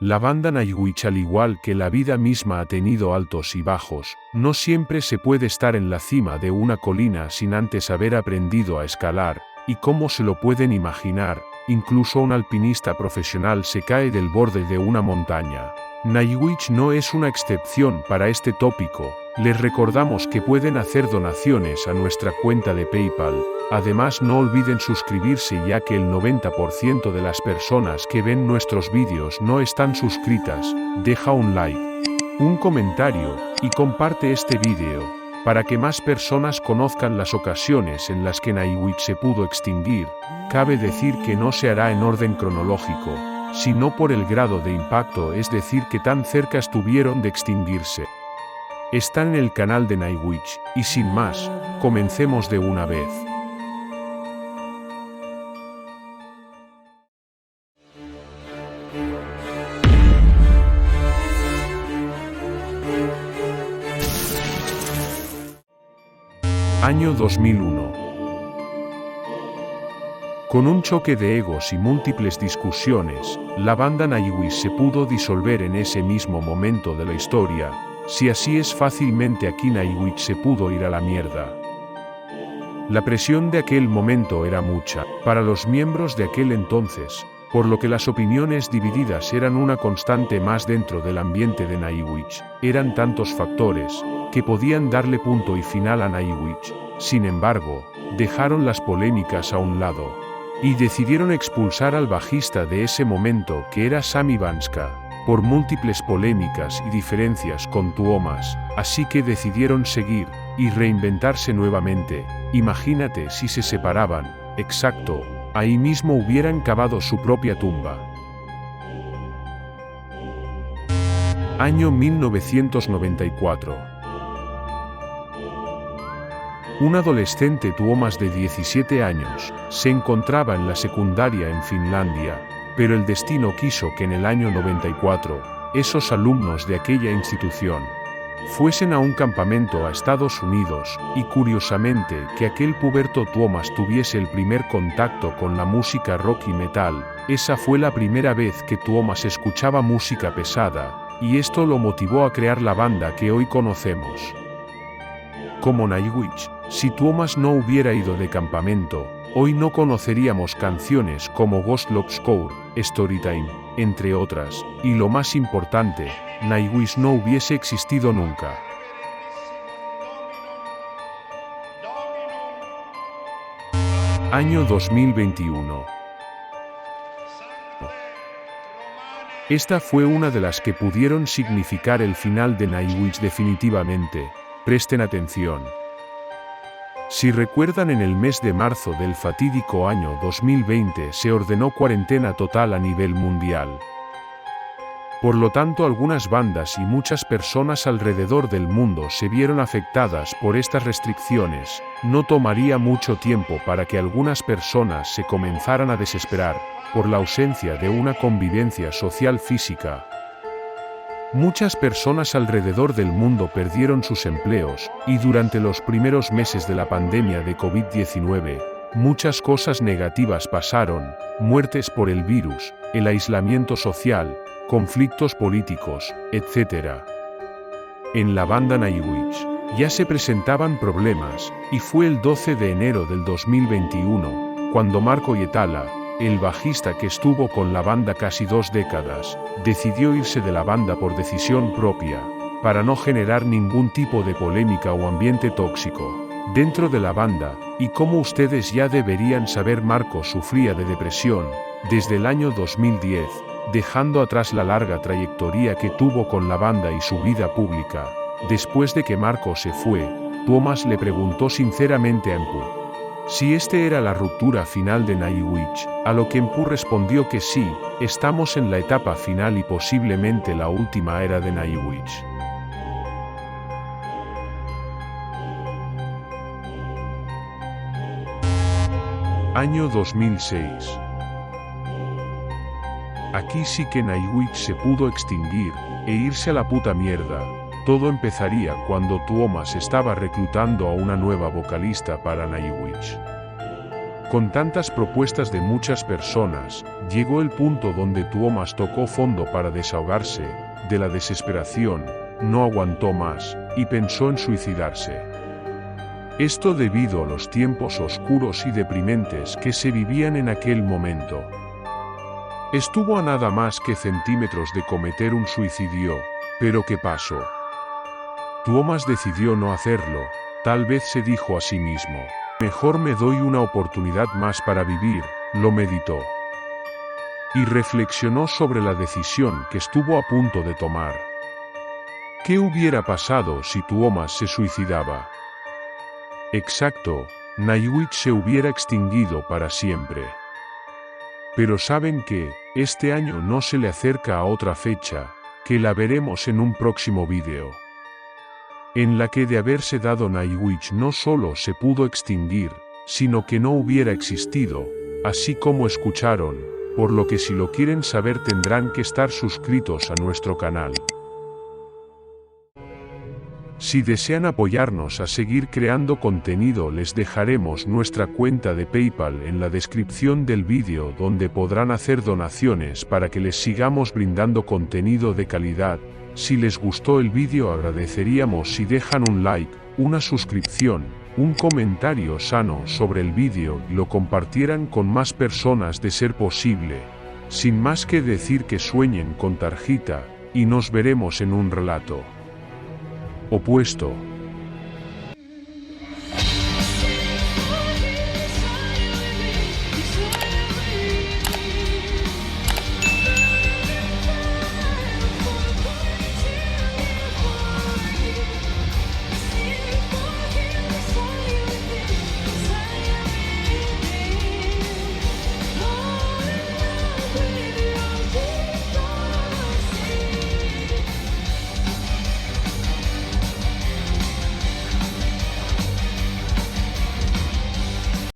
La banda Nightwish, al igual que la vida misma, ha tenido altos y bajos. No siempre se puede estar en la cima de una colina sin antes haber aprendido a escalar, y como se lo pueden imaginar, incluso un alpinista profesional se cae del borde de una montaña. Nightwish no es una excepción para este tópico. Les recordamos que pueden hacer donaciones a nuestra cuenta de PayPal. Además, no olviden suscribirse, ya que el 90% de las personas que ven nuestros vídeos no están suscritas. Deja un like, un comentario y comparte este vídeo para que más personas conozcan las ocasiones en las que Nightwish se pudo extinguir. Cabe decir que no se hará en orden cronológico, sino por el grado de impacto, es decir, que tan cerca estuvieron de extinguirse. Está en el canal de Nightwish, y sin más, comencemos de una vez. Año 2001. Con un choque de egos y múltiples discusiones, la banda Nightwish se pudo disolver en ese mismo momento de la historia. Si así es, fácilmente aquí Nightwish se pudo ir a la mierda. La presión de aquel momento era mucha para los miembros de aquel entonces, por lo que las opiniones divididas eran una constante más dentro del ambiente de Nightwish. Eran tantos factores que podían darle punto y final a Nightwish. Sin embargo, dejaron las polémicas a un lado y decidieron expulsar al bajista de ese momento, que era Sami Banska, por múltiples polémicas y diferencias con Tuomas, así que decidieron seguir y reinventarse nuevamente. Imagínate si se separaban, exacto, ahí mismo hubieran cavado su propia tumba. Año 1994. Un adolescente Tuomas de 17 años se encontraba en la secundaria en Finlandia, pero el destino quiso que en el año 94, esos alumnos de aquella institución fuesen a un campamento a Estados Unidos, y curiosamente que aquel puberto Tuomas tuviese el primer contacto con la música rock y metal. Esa fue la primera vez que Tuomas escuchaba música pesada, y esto lo motivó a crear la banda que hoy conocemos como Nightwish. Si Tuomas no hubiera ido de campamento, hoy no conoceríamos canciones como Ghost Loves Core, Storytime, entre otras, y lo más importante, Nightwish no hubiese existido nunca. Año 2021. Esta fue una de las que pudieron significar el final de Nightwish definitivamente. Presten atención. Si recuerdan, en el mes de marzo del fatídico año 2020 se ordenó cuarentena total a nivel mundial. Por lo tanto, algunas bandas y muchas personas alrededor del mundo se vieron afectadas por estas restricciones. No tomaría mucho tiempo para que algunas personas se comenzaran a desesperar por la ausencia de una convivencia social física. Muchas personas alrededor del mundo perdieron sus empleos, y durante los primeros meses de la pandemia de COVID-19, muchas cosas negativas pasaron: muertes por el virus, el aislamiento social, conflictos políticos, etc. En la banda Nightwish ya se presentaban problemas, y fue el 12 de enero del 2021, cuando Marko Hietala, el bajista que estuvo con la banda casi 2 décadas, decidió irse de la banda por decisión propia, para no generar ningún tipo de polémica o ambiente tóxico dentro de la banda. Y como ustedes ya deberían saber, Marko sufría de depresión desde el año 2010, dejando atrás la larga trayectoria que tuvo con la banda y su vida pública. Después de que Marko se fue, Tuomas le preguntó sinceramente a Empu si este era la ruptura final de Nightwish, a lo que Empu respondió que sí, estamos en la etapa final y posiblemente la última era de Nightwish. Año 2006. Aquí sí que Nightwish se pudo extinguir e irse a la puta mierda. Todo empezaría cuando Tuomas estaba reclutando a una nueva vocalista para Nightwish. Con tantas propuestas de muchas personas, llegó el punto donde Tuomas tocó fondo para desahogarse, de la desesperación, no aguantó más, y pensó en suicidarse. Esto debido a los tiempos oscuros y deprimentes que se vivían en aquel momento. Estuvo a nada más que centímetros de cometer un suicidio, pero ¿qué pasó? Tuomas decidió no hacerlo, tal vez se dijo a sí mismo. Mejor me doy una oportunidad más para vivir, lo meditó. Y reflexionó sobre la decisión que estuvo a punto de tomar. ¿Qué hubiera pasado si Tuomas se suicidaba? Exacto, Nightwish se hubiera extinguido para siempre. Pero saben que, este año no se le acerca a otra fecha, que la veremos en un próximo vídeo. En la que de haberse dado Nightwish no solo se pudo extinguir, sino que no hubiera existido, así como escucharon, por lo que si lo quieren saber tendrán que estar suscritos a nuestro canal. Si desean apoyarnos a seguir creando contenido les dejaremos nuestra cuenta de PayPal en la descripción del vídeo donde podrán hacer donaciones para que les sigamos brindando contenido de calidad. Si les gustó el vídeo agradeceríamos si dejan un like, una suscripción, un comentario sano sobre el vídeo y lo compartieran con más personas de ser posible. Sin más que decir que sueñen con Tarjita, y nos veremos en un relato opuesto.